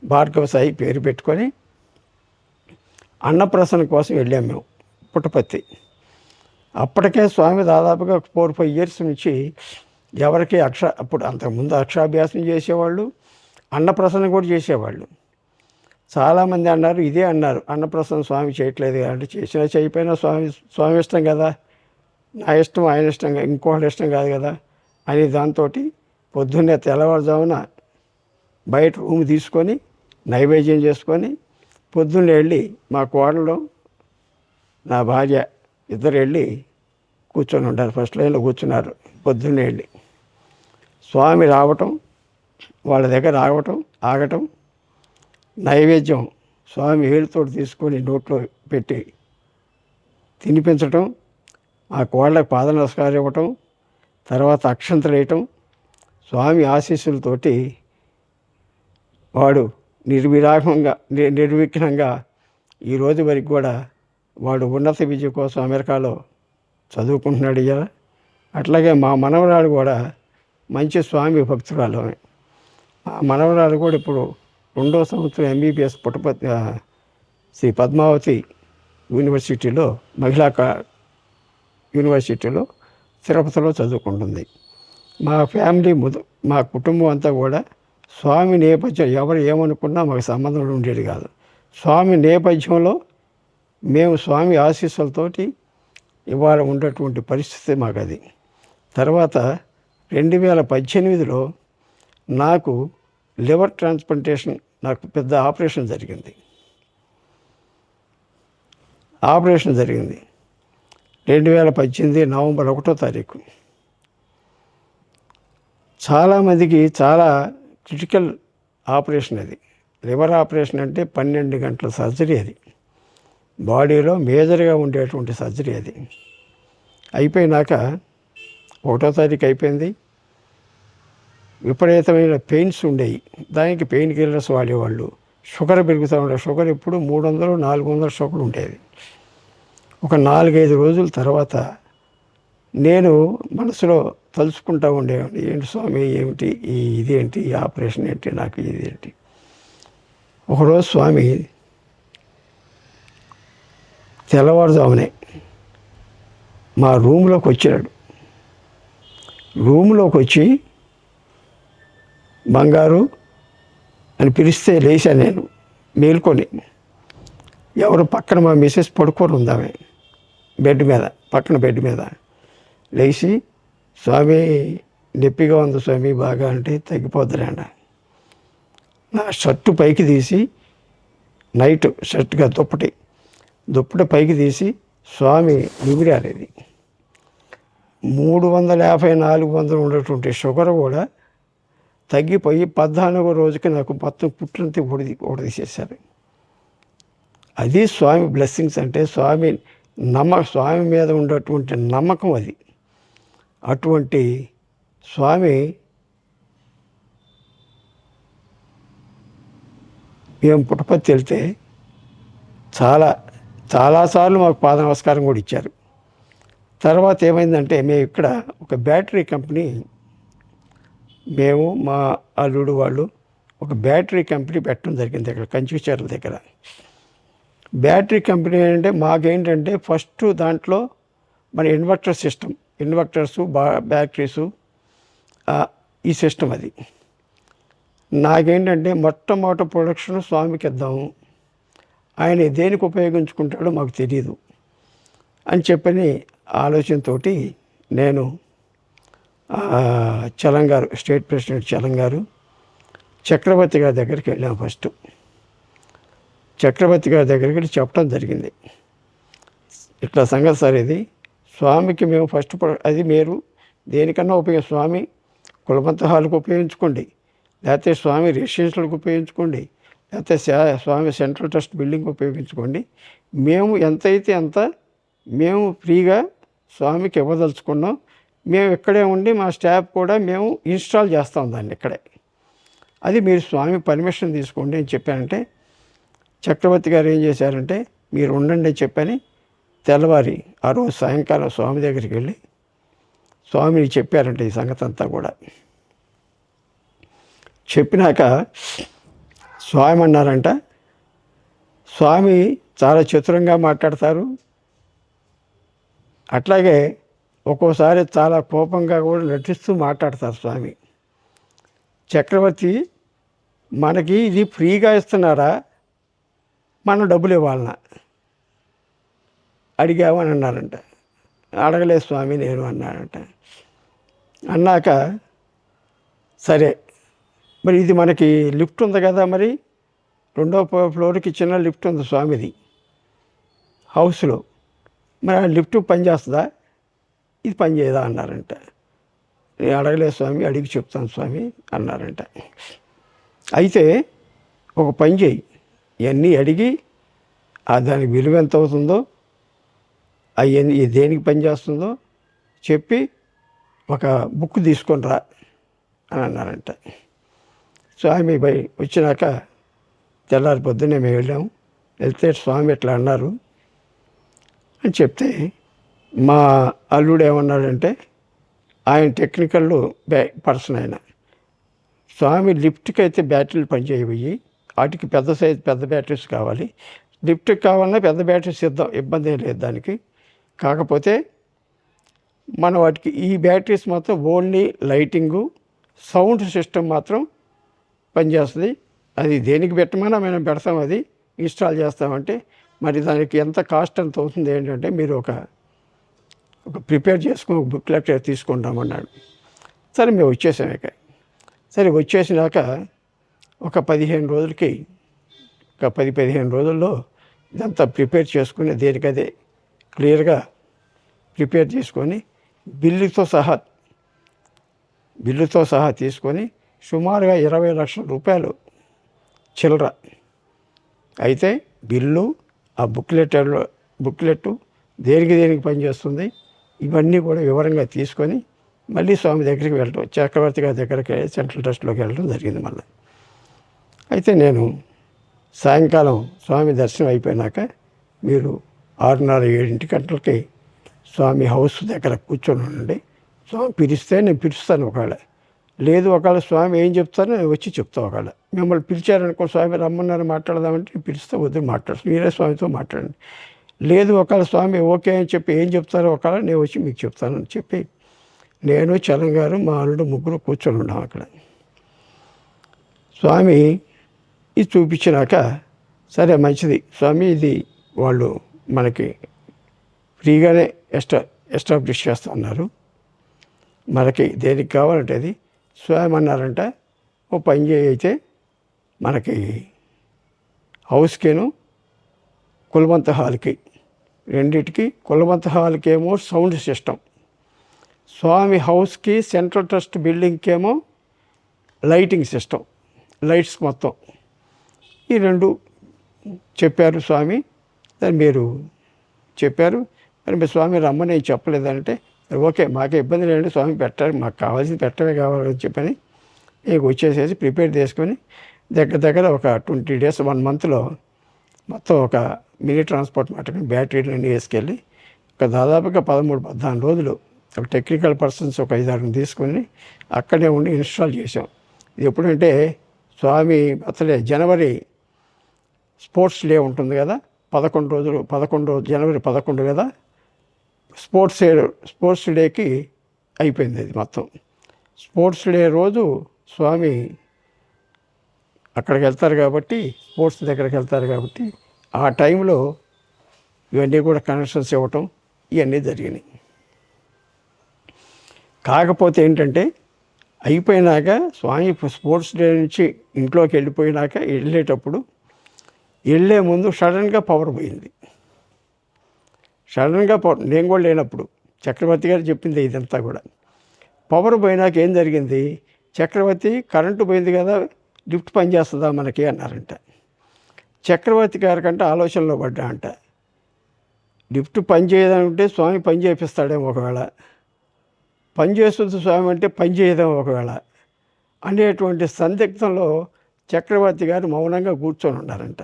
భార్గవ సాయి పేరు పెట్టుకొని అన్నప్రాసన కోసం వెళ్ళాం మేము పుట్టపర్తి. అప్పటికే స్వామి దాదాపుగా 4-5 ఇయర్స్ నుంచి ఎవరికి అప్పుడు అంతకుముందు అక్షరాభ్యాసం చేసేవాళ్ళు, అన్నప్రాసన కూడా చేసేవాళ్ళు. చాలామంది అన్నారు, ఇదే అన్నారు, అన్నప్రాసన స్వామి చేయట్లేదు అంటే చేసినా చేయకపోయినా స్వామి ఇష్టం కదా, నా ఇష్టం ఆయన ఇష్టం, ఇంకోటి ఇష్టం కాదు కదా అని దాంతో పొద్దున్నే తెల్లవారుజామున బయట రూమ్ తీసుకొని నైవేద్యం చేసుకొని పొద్దున్నే వెళ్ళి మా కోడలు, నా భార్య ఇద్దరు వెళ్ళి కూర్చొని ఉంటారు. ఫస్ట్ లైన్లో కూర్చున్నారు. పొద్దున్నే వెళ్ళి స్వామి రావటం, వాళ్ళ దగ్గర ఆగటం, నైవేద్యం స్వామి వేలుతో తీసుకొని నోట్లో పెట్టి తినిపించటం, ఆ కోళ్ళకి పాద నమస్కారం ఇవ్వటం, తర్వాత అక్షంతలు వేయటం. స్వామి ఆశీస్సులతోటి వాడు నిర్విఘ్నంగా ఈ రోజు వరకు కూడా వాడు ఉన్నత విద్య కోసం అమెరికాలో చదువుకుంటున్నాడు. ఇవాళ అట్లాగే మా మనవరాలు కూడా మంచి స్వామి భక్తురాలు. మా మనవరాలు కూడా ఇప్పుడు 2వ సంవత్సరం MBBS పుట్టపర్తి శ్రీ పద్మావతి యూనివర్సిటీలో, మహిళా యూనివర్సిటీలో తిరుపతిలో చదువుకుంటుంది. మా ఫ్యామిలీ మా కుటుంబం అంతా కూడా స్వామి నేపథ్యం, ఎవరు ఏమనుకున్నా మాకు సంబంధం ఉండేది కాదు. స్వామి నేపథ్యంలో మేము స్వామి ఆశీస్సులతోటి ఇవాళ ఉండేటువంటి పరిస్థితి మాకు అది. తర్వాత 2018లో నాకు లివర్ ట్రాన్స్ప్లాంటేషన్, నాకు పెద్ద ఆపరేషన్ జరిగింది. 2018 నవంబర్ 1వ తారీఖు. చాలామందికి చాలా క్రిటికల్ ఆపరేషన్ అది. లివర్ ఆపరేషన్ అంటే 12 గంటల సర్జరీ. అది బాడీలో మేజర్గా ఉండేటువంటి సర్జరీ. అది అయిపోయినాక 1వ తారీఖు అయిపోయింది. విపరీతమైన పెయిన్స్ ఉండేవి. దానికి పెయిన్ కిల్లర్స్ వాడేవాళ్ళు. షుగర్ పెరుగుతూ ఉండే, షుగర్ ఎప్పుడు 300 400 షుగర్ ఉండేది. ఒక 4-5 రోజుల తర్వాత నేను మనసులో తలుచుకుంటూ ఉండేవాడిని, ఏంటి స్వామి, ఏమిటి ఇదేంటి, ఈ ఆపరేషన్ ఏంటి, నాకు ఇదేంటి. ఒకరోజు స్వామి తెల్లవారుజామునే మా రూమ్లోకి వచ్చాడు. రూమ్లోకి వచ్చి బంగారు అని పిలిస్తే లేచాను నేను మేల్కొని. ఎవరు పక్కన మా మిసెస్ పడుకొని ఉందామే బెడ్ మీద, పక్కన బెడ్ మీద. లేచి, స్వామి నొప్పిగా ఉంది స్వామి బాగా అంటే, తగ్గిపోద్దులేండి. నా షర్టు పైకి తీసి, నైట్ షర్ట్గా దుప్పటి పైకి తీసి స్వామి నిమిరారు. ఇది 350-400 ఉన్నటువంటి షుగర్ కూడా తగ్గిపోయి 14వ రోజుకి నాకు మొత్తం పుట్లంతా ఊడదీసేశారు. అది స్వామి బ్లెస్సింగ్స్ అంటే, స్వామి మీద ఉన్నటువంటి నమ్మకం అది. అటువంటి స్వామి మేము పుట్టపర్తి వెళ్తే చాలాసార్లు మాకు పాద నమస్కారం కూడా ఇచ్చారు. తర్వాత ఏమైందంటే, మేము ఇక్కడ ఒక బ్యాటరీ కంపెనీ, మేము మా అల్లుడు వాళ్ళు ఒక బ్యాటరీ కంపెనీ పెట్టడం జరిగింది ఇక్కడ కంచిచర్ల దగ్గర. బ్యాటరీ కంపెనీ అంటే మాకేంటంటే, ఫస్ట్ దాంట్లో మన ఇన్వర్టర్ సిస్టమ్, ఇన్వర్టర్సు, బ్యాటరీసు, ఈ సిస్టమ్ అది. నాకేంటంటే మొట్టమొదటి ప్రొడక్షన్ స్వామికి ఇద్దాము, ఆయన దేనికి ఉపయోగించుకుంటాడో మాకు తెలియదు అని చెప్పని ఆలోచనతో నేను చలంగారు, స్టేట్ ప్రెసిడెంట్ చలంగారు, చక్రవర్తి గారి దగ్గరికి వెళ్ళాము. ఫస్ట్ చక్రవర్తి గారి దగ్గరికి వెళ్ళి చెప్పడం జరిగింది, ఇట్లా సంగతి సార్, ఇది స్వామికి మేము ఫస్ట్ అది మీరు దేనికన్నా స్వామి కులబంత హాల్కి ఉపయోగించుకోండి, లేకపోతే స్వామి రెసిడెన్షియల్కి ఉపయోగించుకోండి, లేకపోతే స్వామి సెంట్రల్ ట్రస్ట్ బిల్డింగ్ ఉపయోగించుకోండి. మేము ఎంతైతే అంత మేము ఫ్రీగా స్వామికి ఇవ్వదలుచుకున్నాం. మేము ఇక్కడే ఉండి మా స్టాఫ్ కూడా మేము ఇన్స్టాల్ చేస్తాం దాన్ని ఇక్కడే. అది మీరు స్వామి పర్మిషన్ తీసుకోండి అని చెప్పానంటే, చక్రవర్తి గారు ఏం చేశారంటే, మీరు ఉండండి అని చెప్పని తెల్లవారి ఆ రోజు సాయంకాలం స్వామి దగ్గరికి వెళ్ళి స్వామిని చెప్పారంటే ఈ సంగతి అంతా కూడా. చెప్పినాక స్వామి అన్నారంట, స్వామి చాలా చతురంగా మాట్లాడతారు, అట్లాగే ఒక్కోసారి చాలా కోపంగా కూడా నటిస్తూ మాట్లాడతారు స్వామి. చక్రవర్తి, మనకి ఇది ఫ్రీగా ఇస్తున్నారా, మనం డబ్బులు ఇవ్వాలన్నా అడిగామని అన్నారంట. అడగలేదు స్వామి నేను అన్నాడంట. అన్నాక సరే, మరి ఇది మనకి లిఫ్ట్ ఉంది కదా, మరి 2వ ఫ్లోర్కి చిన్న లిఫ్ట్ ఉంది స్వామిది హౌస్లో, మరి ఆ లిఫ్ట్ పనిచేస్తుందా, ఇది పనిచేయదా అన్నారంట. నేను అడగలేదు స్వామి, అడిగి చెప్తాను స్వామి అన్నారంట. అయితే ఒక పని చేయి, ఇవన్నీ అడిగి దానికి విలువ ఎంత అవుతుందో, అవన్నీ దేనికి పనిచేస్తుందో చెప్పి ఒక బుక్ తీసుకొని రా అని అన్నారంట. స్వామి వచ్చినాక తెల్లారి పొద్దున్నే మేము వెళ్ళాము. వెళ్తే స్వామి ఎట్లా అన్నారు అని చెప్తే, మా అల్లుడు ఏమన్నాడంటే, ఆయన టెక్నికల్ పర్సన్ ఆయన, స్వామి లిఫ్ట్కి అయితే బ్యాటరీలు పనిచేయబోయి, వాటికి పెద్ద సైజు పెద్ద బ్యాటరీస్ కావాలి, లిఫ్ట్కి కావాలన్నా పెద్ద బ్యాటరీస్ ఇద్దాం, ఇబ్బంది ఏం లేదు దానికి. కాకపోతే మనం వాటికి ఈ బ్యాటరీస్ మాత్రం ఓన్లీ లైటింగు, సౌండ్ సిస్టమ్ మాత్రం పనిచేస్తుంది. అది దేనికి పెట్టమన్నా మేము పెడతాం, అది ఇన్స్టాల్ చేస్తామంటే, మరి దానికి ఎంత కాస్ట్ ఎంత అవుతుంది ఏంటంటే, మీరు ఒక ప్రిపేర్ చేసుకుని ఒక బుక్లెట్ తీసుకుంటామన్నాడు. సరే మేము వచ్చేసాం ఇక. సరే వచ్చేసినాక ఒక 15 రోజులకి, ఒక 10-15 రోజుల్లో ఇదంతా ప్రిపేర్ చేసుకుని దేనికదే క్లియర్గా ప్రిపేర్ చేసుకొని బిల్లుతో సహా తీసుకొని సుమారుగా 20 లక్షల రూపాయలు చిల్లర. అయితే బిల్లు, ఆ బుక్లెట్ దేనికి పనిచేస్తుంది, ఇవన్నీ కూడా వివరంగా తీసుకొని మళ్ళీ స్వామి దగ్గరికి వెళ్ళడం, చక్రవర్తి గారి దగ్గరికి సెంట్రల్ ట్రస్ట్లోకి వెళ్ళడం జరిగింది మళ్ళీ. అయితే నేను సాయంకాలం స్వామి దర్శనం అయిపోయినాక మీరు 6:30-7 గంటలకి స్వామి హౌస్ దగ్గర కూర్చొని ఉండండి. స్వామి పిలిస్తే నేను పిలుస్తాను, ఒకవేళ లేదు ఒకవేళ స్వామి ఏం చెప్తారో నేను వచ్చి చెప్తాను. ఒకవేళ మిమ్మల్ని పిలిచారనుకో, స్వామి రమ్మన్నారు మాట్లాడదామంటే నేను పిలిస్తే వద్దు, మాట్లాడు, మీరే స్వామితో మాట్లాడండి. లేదు ఒకవేళ స్వామి ఓకే అని చెప్పి ఏం చెప్తారో ఒకవేళ నేను వచ్చి మీకు చెప్తానని చెప్పి నేను, చలం గారు, మా అల్లుడు ముగ్గురు కూర్చొని ఉన్నాం అక్కడ. స్వామి ఇది చూపించినాక సరే మంచిది స్వామి, ఇది వాళ్ళు మనకి ఫ్రీగానే ఎస్టాబ్లిష్ చేస్తా ఉన్నారు, మనకి దేనికి కావాలంటే అది. స్వామి అన్నారంట, ఓ పని అయితే మనకి హౌస్కేను కులవంత హాల్కి రెండింటికి, కులవంత హాల్కి ఏమో సౌండ్ సిస్టమ్, స్వామి హౌస్కి సెంట్రల్ ట్రస్ట్ బిల్డింగ్కి ఏమో లైటింగ్ సిస్టమ్, లైట్స్ మొత్తం ఈ రెండు చెప్పారు స్వామి. దాన్ని మీరు చెప్పారు, మరి మీ స్వామి రమ్మని నేను చెప్పలేదంటే ఓకే మాకే ఇబ్బంది లేదండి, స్వామి పెట్టారు, మాకు కావాల్సింది పెట్టడమే కావాలని చెప్పని నీకు వచ్చేసేసి ప్రిపేర్ చేసుకొని దగ్గర ఒక 20 days 1 monthలో మొత్తం ఒక మినీ ట్రాన్స్పోర్ట్ మాట బ్యాటరీలన్నీ వేసుకెళ్ళి ఒక దాదాపుగా 13-14 రోజులు ఒక టెక్నికల్ పర్సన్స్ ఒక 5-6 తీసుకొని అక్కడే ఉండి ఇన్స్టాల్ చేసాం. ఇది ఎప్పుడంటే స్వామి అసలే జనవరి స్పోర్ట్స్ డే ఉంటుంది కదా, 11 రోజులు, జనవరి 11 కదా, స్పోర్ట్స్ డేకి అయిపోయింది అది మొత్తం. స్పోర్ట్స్ డే రోజు స్వామి అక్కడికి వెళ్తారు కాబట్టి, స్పోర్ట్స్ దగ్గరికి వెళ్తారు కాబట్టి ఆ టైంలో ఇవన్నీ కూడా కనెక్షన్స్ ఇవ్వటం ఇవన్నీ జరిగినాయి. కాకపోతే ఏంటంటే అయిపోయినాక స్వామి స్పోర్ట్స్ డే నుంచి ఇంట్లోకి వెళ్ళిపోయినాక వెళ్ళేటప్పుడు వెళ్ళే ముందు సడన్గా పవర్ పోయింది. సడన్గా పవర్, నేను కూడా లేనప్పుడు చక్రవర్తి గారు చెప్పింది ఇదంతా కూడా. పవర్ పోయినాక ఏం జరిగింది, చక్రవర్తి కరెంటు పోయింది కదా లిఫ్ట్ పనిచేస్తుందా మనకి అన్నారంట. చక్రవర్తి గారి కంటే ఆలోచనలో పడ్డా అంట, లిఫ్ట్ పని చేయదంటే స్వామి పని చేపిస్తాడేమో ఒకవేళ, పని చేస్తుంది స్వామి అంటే పని చేయదేమో ఒకవేళ అనేటువంటి సందిగ్ధంలో చక్రవర్తి గారు మౌనంగా కూర్చొని ఉన్నారంట.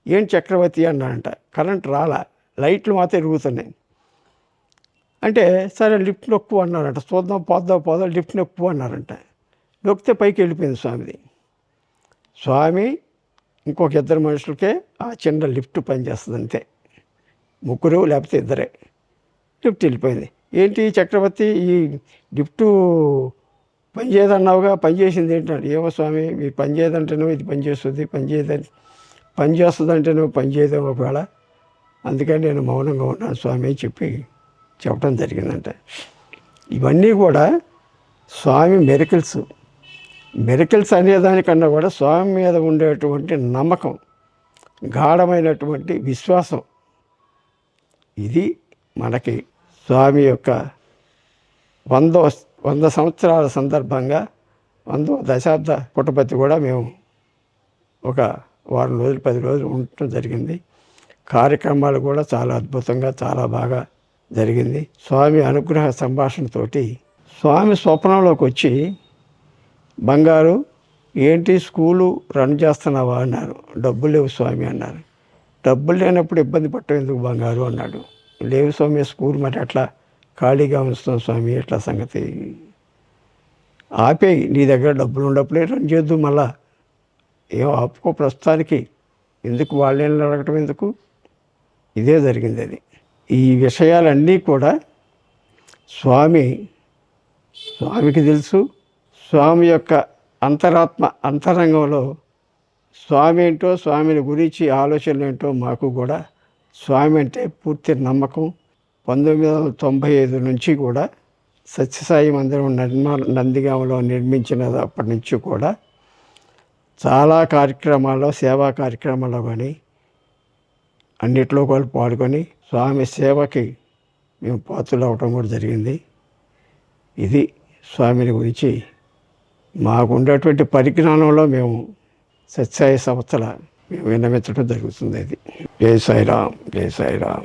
ఏం చక్రవర్తి అన్నారంట, కరెంట్ రాలా, లైట్లు మాత్రం ఎరుగుతున్నాయి అంటే సరే లిఫ్ట్ నొక్కు అన్నారంట. చూద్దాం పోదాం లిఫ్ట్ నొక్కు అన్నారంట. నొక్కితే పైకి వెళ్ళిపోయింది స్వామిది. స్వామి ఇంకొక 2 మనుషులకే ఆ చిన్న లిఫ్ట్ పనిచేస్తుంది అంతే, 3 లేకపోతే 2 లిఫ్ట్ వెళ్ళిపోయింది. ఏంటి చక్రవర్తి ఈ లిఫ్టు పని చేయదన్నావుగా, పని చేసింది ఏంటంటే, ఏమో స్వామి మీరు పని చేయదంటేనో ఇది పని చేస్తుంది, పని చేస్తుందంటేనో పని చేయదేమో ఒకవేళ, అందుకని నేను మౌనంగా ఉన్నాను స్వామి అని చెప్పడం జరిగిందంట. ఇవన్నీ కూడా స్వామి మెరికల్స్ అనేదానికన్నా కూడా స్వామి మీద ఉండేటువంటి నమ్మకం, గాఢమైనటువంటి విశ్వాసం, ఇది మనకి స్వామి యొక్క 100 సంవత్సరాల సందర్భంగా 100వ దశాబ్ద పుట్టపర్తి కూడా మేము ఒక వారం రోజులు 10 రోజులు ఉండటం జరిగింది. కార్యక్రమాలు కూడా చాలా అద్భుతంగా చాలా బాగా జరిగింది. స్వామి అనుగ్రహ సంభాషణతోటి స్వామి స్వప్నంలోకి వచ్చి, బంగారు ఏంటి స్కూలు రన్ చేస్తున్నావా అన్నారు. డబ్బులు లేవు స్వామి అన్నారు. డబ్బులు లేనప్పుడు ఇబ్బంది పట్టడం ఎందుకు బంగారు అన్నాడు. లేవు స్వామి స్కూల్ మరి అట్లా ఖాళీగా ఉంచుతాం స్వామి, ఎట్లా సంగతి, ఆపేయి, నీ దగ్గర డబ్బులు ఉన్నప్పుడే రన్ చేద్దు, మళ్ళా ఏం ఆపుకో ప్రస్తుతానికి, ఎందుకు వాళ్ళని అడగటం ఎందుకు, ఇదే జరిగింది. అది ఈ విషయాలన్నీ కూడా స్వామికి తెలుసు. స్వామి యొక్క అంతరంగంలో స్వామి ఏంటో, స్వామిని గురించి ఆలోచనలు ఏంటో మాకు కూడా స్వామి అంటే పూర్తి నమ్మకం. 1995 నుంచి కూడా సత్యసాయి మందిరం నందిగామలో నిర్మించినప్పటి నుంచి కూడా చాలా కార్యక్రమాల్లో, సేవా కార్యక్రమాల్లో కానీ అన్నిట్లో కూడా పాల్గొని స్వామి సేవకి మేము పాత్రలు అవటం కూడా జరిగింది. ఇది స్వామిని గురించి మాకు ఉండేటువంటి పరిజ్ఞానంలో మేము సత్యసాయి సంస్థల మేము విన్నవించడం జరుగుతుంది. అది జై సాయిరాం, జై సాయిరాం.